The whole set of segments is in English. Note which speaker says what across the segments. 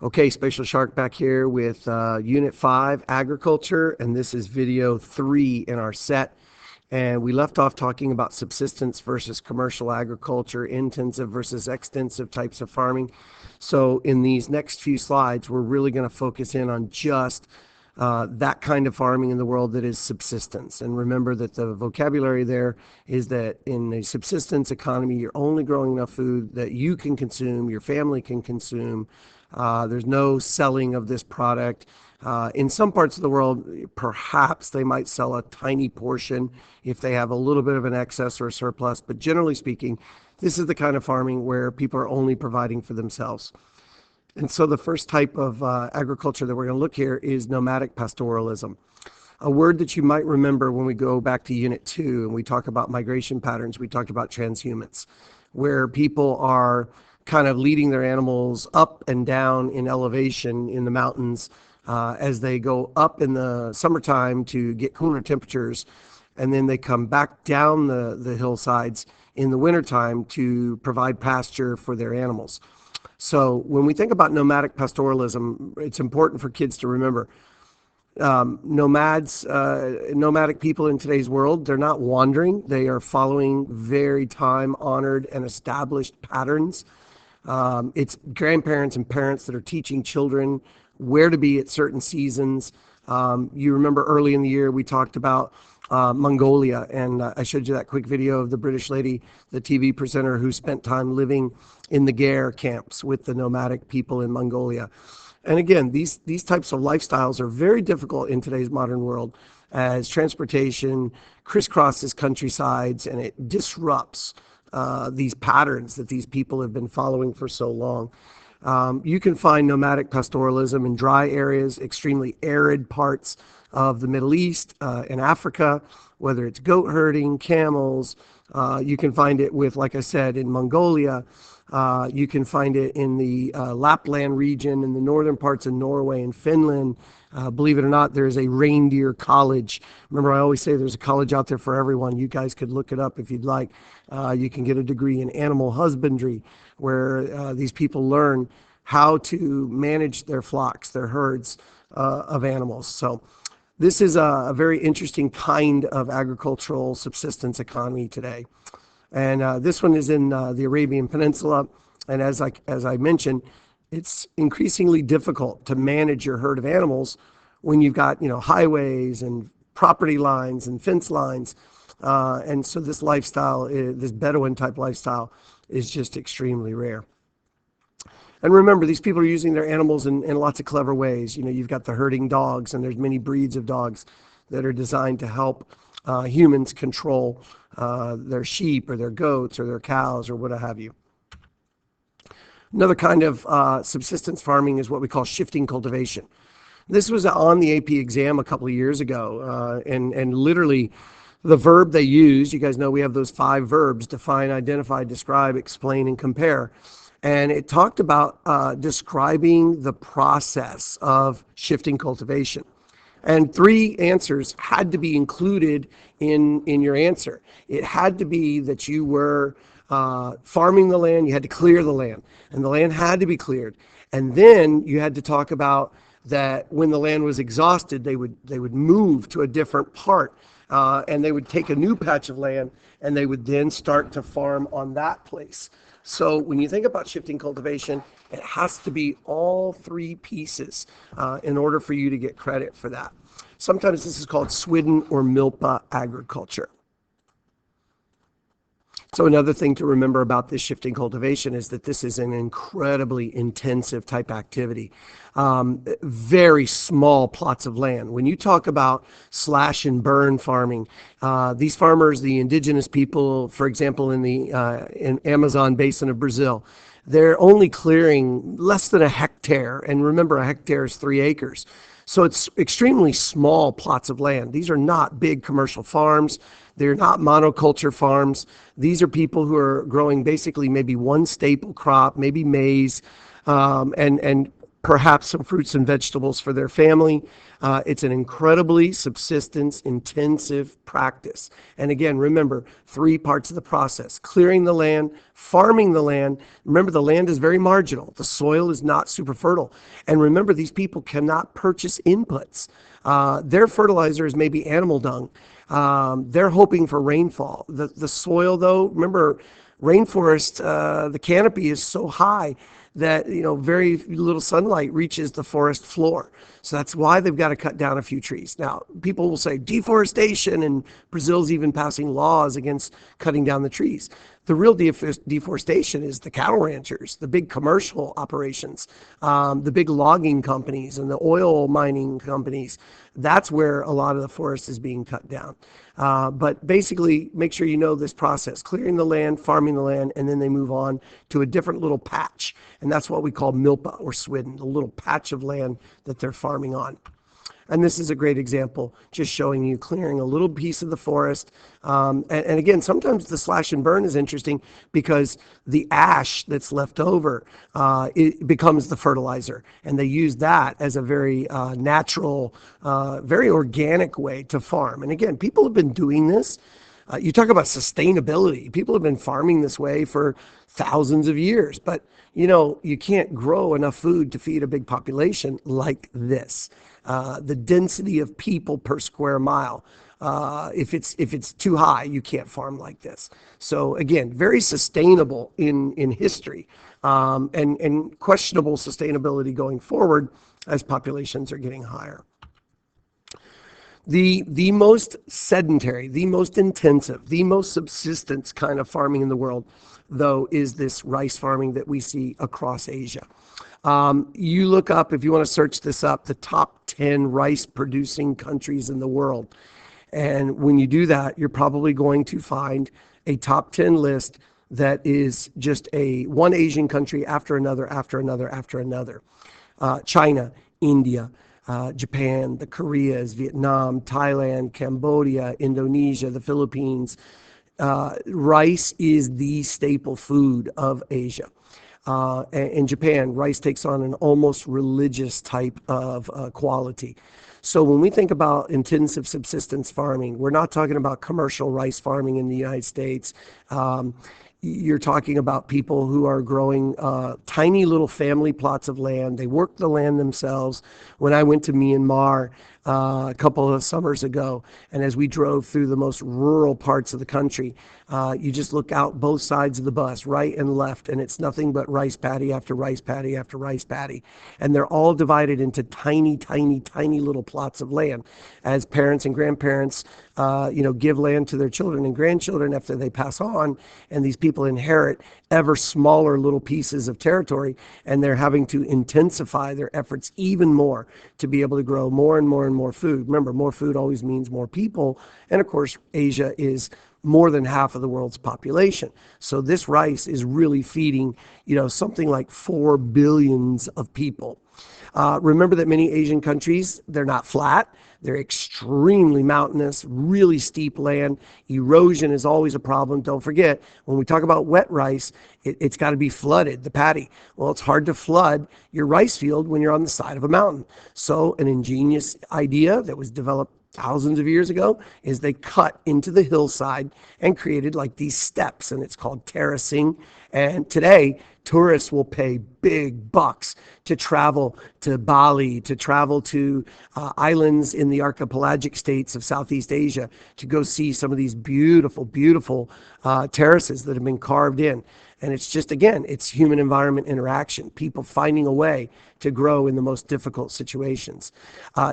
Speaker 1: Okay, Spatial Shark back here with Unit 5, Agriculture, and this is video 3 in our set. And we left off talking about subsistence versus commercial agriculture, intensive versus extensive types of farming. So in these next few slides, we're really going to focus in on just that kind of farming in the world that is subsistence. And remember that the vocabulary there is that in a subsistence economy, you're only growing enough food that you can consume, your family can consume. There's no selling of this product. In some parts of the world, perhaps they might sell a tiny portion if they have a little bit of an excess or a surplus. But generally speaking, this is the kind of farming where people are only providing for themselves. And so the first type of agriculture that we're going to look here is nomadic pastoralism. A word that you might remember when we go back to Unit 2 and we talk about migration patterns, we talked about transhumance, where people are kind of leading their animals up and down in elevation in the mountains as they go up in the summertime to get cooler temperatures, and then they come back down the hillsides in the wintertime to provide pasture for their animals. So when we think about nomadic pastoralism, it's important for kids to remember nomadic people in today's world, they're not wandering. They are following very time-honored and established patterns. It's grandparents and parents that are teaching children where to be at certain seasons. You remember early in the year we talked about Mongolia, and I showed you that quick video of the British lady, the TV presenter who spent time living in the Gare camps with the nomadic people in Mongolia. And again, these types of lifestyles are very difficult in today's modern world as transportation crisscrosses countrysides and it disrupts these patterns that these people have been following for so long. You can find nomadic pastoralism in dry areas, extremely arid parts of the Middle East and Africa, whether it's goat herding, camels. You can find it with, like I said, in Mongolia. You can find it in the Lapland region, in the northern parts of Norway and Finland. Believe it or not, there's a reindeer college. Remember, I always say there's a college out there for everyone. You guys could look it up if you'd like. You can get a degree in animal husbandry, where these people learn how to manage their flocks, their herds of animals. So this is a very interesting kind of agricultural subsistence economy today. And this one is in the Arabian Peninsula. And as I mentioned, it's increasingly difficult to manage your herd of animals when you've got, highways and property lines and fence lines. And so this lifestyle, this Bedouin type lifestyle, is just extremely rare. And remember, these people are using their animals in lots of clever ways. You've got the herding dogs, and there's many breeds of dogs that are designed to help humans control their sheep or their goats or their cows or what have you. Another kind of subsistence farming is what we call shifting cultivation. This was on the AP exam a couple of years ago, and literally the verb they used, you guys know we have those 5 verbs: define, identify, describe, explain, and compare. And it talked about describing the process of shifting cultivation. And 3 answers had to be included in your answer. It had to be that you were farming the land, you had to clear the land, and the land had to be cleared. And then you had to talk about that when the land was exhausted, they would move to a different part, and they would take a new patch of land, and they would then start to farm on that place. So when you think about shifting cultivation, it has to be all 3 pieces in order for you to get credit for that. Sometimes this is called Swidden or Milpa agriculture. So another thing to remember about this shifting cultivation is that this is an incredibly intensive type activity. Very small plots of land. When you talk about slash and burn farming, these farmers, the indigenous people, for example, in the Amazon basin of Brazil, they're only clearing less than a hectare. And remember, a hectare is 3 acres. So it's extremely small plots of land. These are not big commercial farms. They're not monoculture farms. These are people who are growing basically maybe one staple crop, maybe maize, and perhaps some fruits and vegetables for their family. It's an incredibly subsistence intensive practice. And again, remember, three parts of the process: clearing the land, farming the land. Remember, the land is very marginal. The soil is not super fertile. And remember, these people cannot purchase inputs. Their fertilizer is maybe animal dung. They're hoping for rainfall. The soil, though, remember, rainforest, the canopy is so high that very little sunlight reaches the forest floor. So that's why they've got to cut down a few trees. Now, people will say deforestation, and Brazil's even passing laws against cutting down the trees. The real deforestation is the cattle ranchers, the big commercial operations, the big logging companies and the oil mining companies. That's where a lot of the forest is being cut down. But basically, make sure you know this process: clearing the land, farming the land, and then they move on to a different little patch. And that's what we call milpa or swidden, the little patch of land that they're farming on. And this is a great example, just showing you clearing a little piece of the forest. And again, sometimes the slash and burn is interesting because the ash that's left over, it becomes the fertilizer. And they use that as a very natural, very organic way to farm. And again, people have been doing this. You talk about sustainability. People have been farming this way for thousands of years. But, you can't grow enough food to feed a big population like this. The density of people per square mile. If it's too high, you can't farm like this. So again, very sustainable in history, and questionable sustainability going forward as populations are getting higher. The most sedentary, the most intensive, the most subsistence kind of farming in the world, though, is this rice farming that we see across Asia. You look up, if you want to search this up, the top 10 rice producing countries in the world. And when you do that, you're probably going to find a top 10 list that is just one Asian country after another, after another, after another. China, India, Japan, the Koreas, Vietnam, Thailand, Cambodia, Indonesia, the Philippines. Rice is the staple food of Asia. In Japan, rice takes on an almost religious type of quality. So when we think about intensive subsistence farming, we're not talking about commercial rice farming in the United States. You're talking about people who are growing tiny little family plots of land. They work the land themselves. When I went to Myanmar a couple of summers ago, and as we drove through the most rural parts of the country, you just look out both sides of the bus, right and left, and it's nothing but rice paddy after rice paddy after rice paddy. And they're all divided into tiny, tiny, tiny little plots of land. As parents and grandparents, give land to their children and grandchildren after they pass on, and these people inherit ever smaller little pieces of territory, and they're having to intensify their efforts even more to be able to grow more and more and more food. Remember, more food always means more people, and of course, Asia is more than half of the world's population. So this rice is really feeding, something like 4 billion of people. Remember that many Asian countries, they're not flat. They're extremely mountainous, really steep land. Erosion is always a problem. Don't forget, when we talk about wet rice, it's got to be flooded, the paddy. Well, it's hard to flood your rice field when you're on the side of a mountain. So an ingenious idea that was developed thousands of years ago is they cut into the hillside and created like these steps, and it's called terracing. And today, tourists will pay big bucks to travel to Bali, to travel to islands in the archipelagic states of Southeast Asia to go see some of these beautiful, beautiful terraces that have been carved in. And it's just, again, it's human environment interaction, people finding a way to grow in the most difficult situations.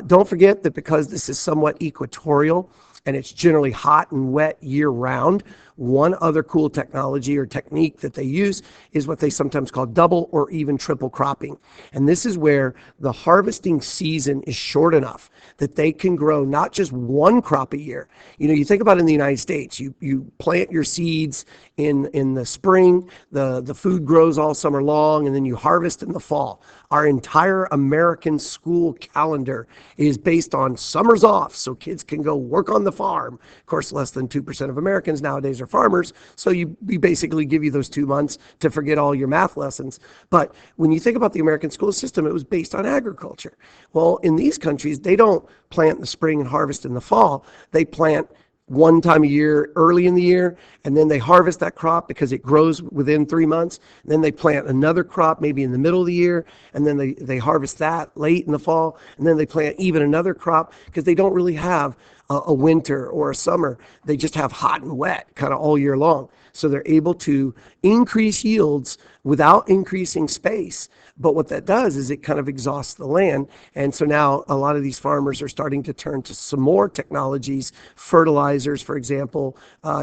Speaker 1: Don't forget that because this is somewhat equatorial and it's generally hot and wet year round, one other cool technology or technique that they use is what they sometimes call double or even triple cropping. And this is where the harvesting season is short enough that they can grow not just one crop a year. You think about in the United States, you plant your seeds in the spring, the food grows all summer long, and then you harvest in the fall. Our entire American school calendar is based on summers off so kids can go work on the farm. Of course, less than 2% of Americans nowadays are are farmers, so we basically give you those 2 months to forget all your math lessons. But when you think about the American school system, it was based on agriculture. Well, in these countries, they don't plant in the spring and harvest in the fall. They plant one time a year early in the year, and then they harvest that crop because it grows within 3 months. Then they plant another crop maybe in the middle of the year, and then they harvest that late in the fall, and then they plant even another crop because they don't really have a winter or a summer. They just have hot and wet kind of all year long. So they're able to increase yields without increasing space. But what that does is it kind of exhausts the land. And so now a lot of these farmers are starting to turn to some more technologies, fertilizers, for example,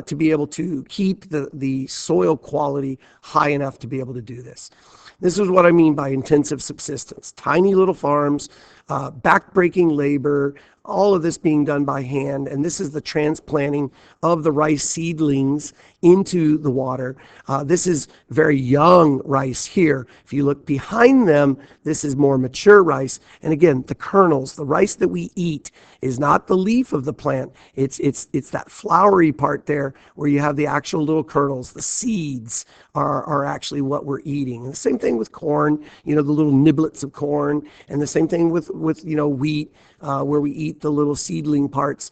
Speaker 1: to be able to keep the soil quality high enough to be able to do this. This is what I mean by intensive subsistence. Tiny little farms, backbreaking labor, all of this being done by hand. And this is the transplanting of the rice seedlings into the water. This is very young rice here. If you look behind them, this is more mature rice. And again, the kernels, the rice that we eat is not the leaf of the plant. It's that flowery part there where you have the actual little kernels. The seeds are actually what we're eating. And the same thing with corn, the little niblets of corn, and the same thing with wheat, where we eat the little seedling parts.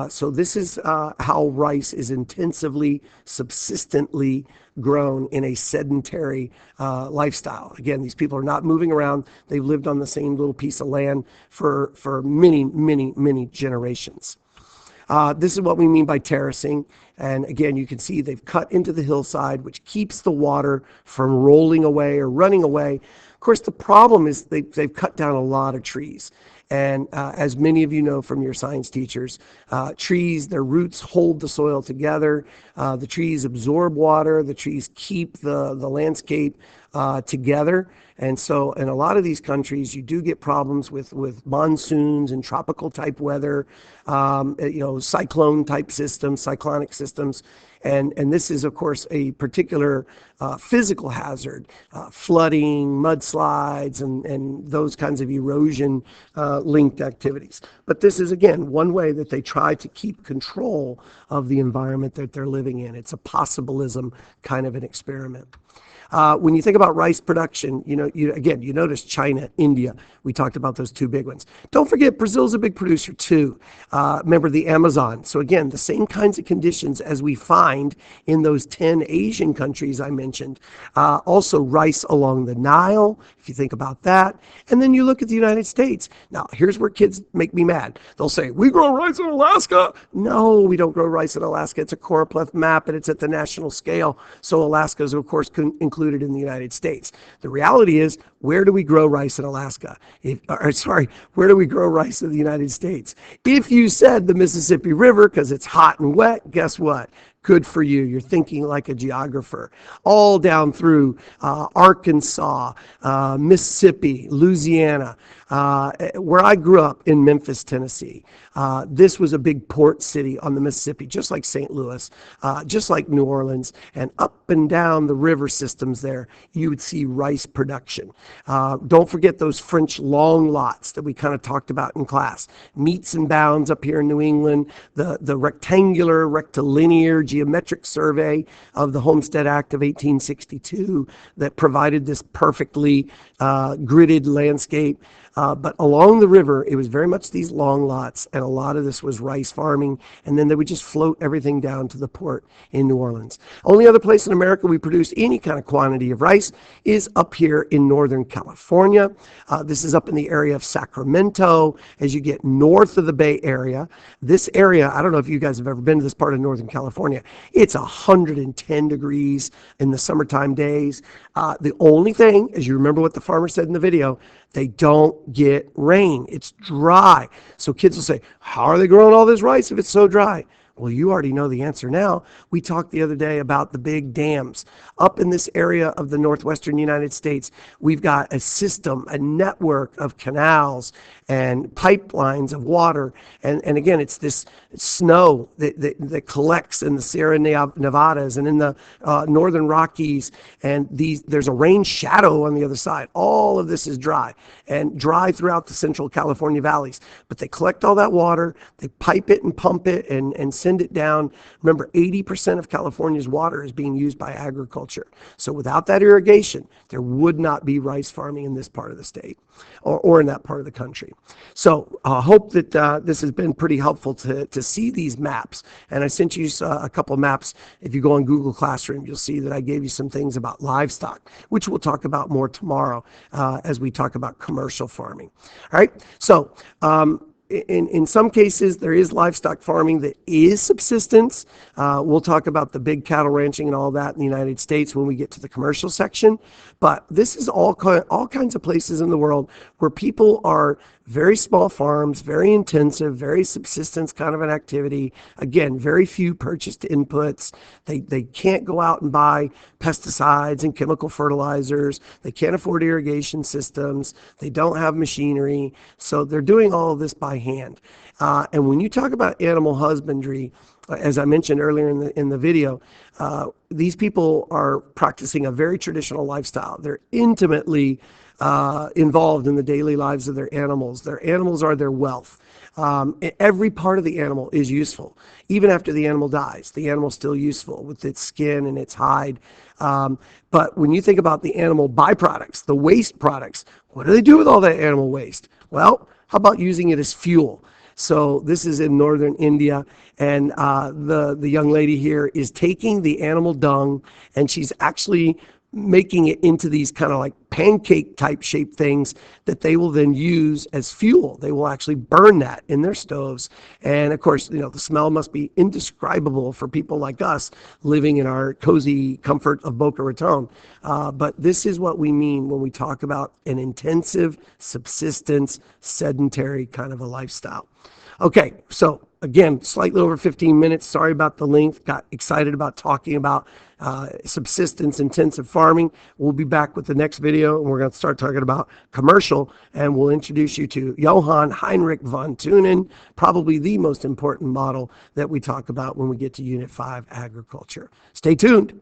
Speaker 1: So this is how rice is intensively, subsistently grown in a sedentary lifestyle. Again, these people are not moving around. They've lived on the same little piece of land for many, many, many generations. This is what we mean by terracing. And again, you can see they've cut into the hillside, which keeps the water from rolling away or running away. Of course, the problem is they've cut down a lot of trees. And as many of you know from your science teachers, trees, their roots hold the soil together. The trees absorb water. The trees keep the landscape together. And so in a lot of these countries, you do get problems with monsoons and tropical type weather, cyclone type systems, cyclonic systems. And this is, of course, a particular physical hazard, flooding, mudslides, and those kinds of erosion-linked activities. But this is, again, one way that they try to keep control of the environment that they're living in. It's a possibilism kind of an experiment. When you think about rice production, you notice China, India. We talked about those two big ones. Don't forget, Brazil's a big producer too. Remember the Amazon. So again, the same kinds of conditions as we find in those 10 Asian countries I mentioned. Also rice along the Nile, if you think about that. And then you look at the United States. Now, here's where kids make me mad. They'll say, we grow rice in Alaska. No, we don't grow rice in Alaska. It's a choropleth map, and it's at the national scale. So Alaska is, of course, included in the United States. The reality is, where do we grow rice in Alaska? Where do we grow rice in the United States? If you said the Mississippi River because it's hot and wet, guess what? Good for you. You're thinking like a geographer. All down through Arkansas, Mississippi, Louisiana, where I grew up in Memphis, Tennessee. This was a big port city on the Mississippi, just like St. Louis, just like New Orleans, and up and down the river systems there, you would see rice production. Don't forget those French long lots that we kind of talked about in class. Meets and bounds up here in New England, the rectangular, rectilinear, geometric survey of the Homestead Act of 1862 that provided this perfectly gridded landscape. But along the river, it was very much these long lots, and a lot of this was rice farming, and then they would just float everything down to the port in New Orleans. Only other place in America we produce any kind of quantity of rice is up here in Northern California. This is up in the area of Sacramento. As you get north of the Bay Area, this area, I don't know if you guys have ever been to this part of Northern California, it's 110 degrees in the summertime days. The only thing, as you remember what the farmer said in the video, they don't get rain. It's dry. So kids will say, how are they growing all this rice if it's so dry? Well, you already know the answer now. We talked the other day about the big dams. Up in this area of the northwestern United States, we've got a system, a network of canals and pipelines of water. And again, it's this snow that collects in the Sierra Nevadas and in the northern Rockies. And there's a rain shadow on the other side. All of this is dry and dry throughout the central California valleys. But they collect all that water, they pipe it and pump it and send it down. Remember, 80% of California's water is being used by agriculture. So without that irrigation, there would not be rice farming in this part of the state or in that part of the country. So I hope that this has been pretty helpful to see these maps. And I sent you a couple maps. If you go on Google Classroom, you'll see that I gave you some things about livestock, which we'll talk about more tomorrow as we talk about commercial farming. All right, so in some cases, there is livestock farming that is subsistence. We'll talk about the big cattle ranching and all that in the United States when we get to the commercial section. But this is all kinds of places in the world where people are very small farms, very intensive, very subsistence kind of an activity. Again, very few purchased inputs. They can't go out and buy pesticides and chemical fertilizers. They can't afford irrigation systems. They don't have machinery. So they're doing all of this by hand. And when you talk about animal husbandry, as I mentioned earlier in the video, these people are practicing a very traditional lifestyle. They're intimately involved in the daily lives of their animals. Their animals are their wealth. Every part of the animal is useful. Even after the animal dies, the animal's still useful with its skin and its hide. But when you think about the animal byproducts, the waste products, what do they do with all that animal waste? Well, how about using it as fuel? So this is in northern India, and the young lady here is taking the animal dung, and she's actually making it into these kind of like pancake type shaped things that they will then use as fuel. They will actually burn that in their stoves. And of course, the smell must be indescribable for people like us living in our cozy comfort of Boca Raton. But this is what we mean when we talk about an intensive, subsistence, sedentary kind of a lifestyle. Okay, so again, slightly over 15 minutes. Sorry about the length. Got excited about talking about subsistence intensive farming. We'll be back with the next video, and we're going to start talking about commercial, and we'll introduce you to Johann Heinrich von Thünen, probably the most important model that we talk about when we get to Unit 5, Agriculture. Stay tuned.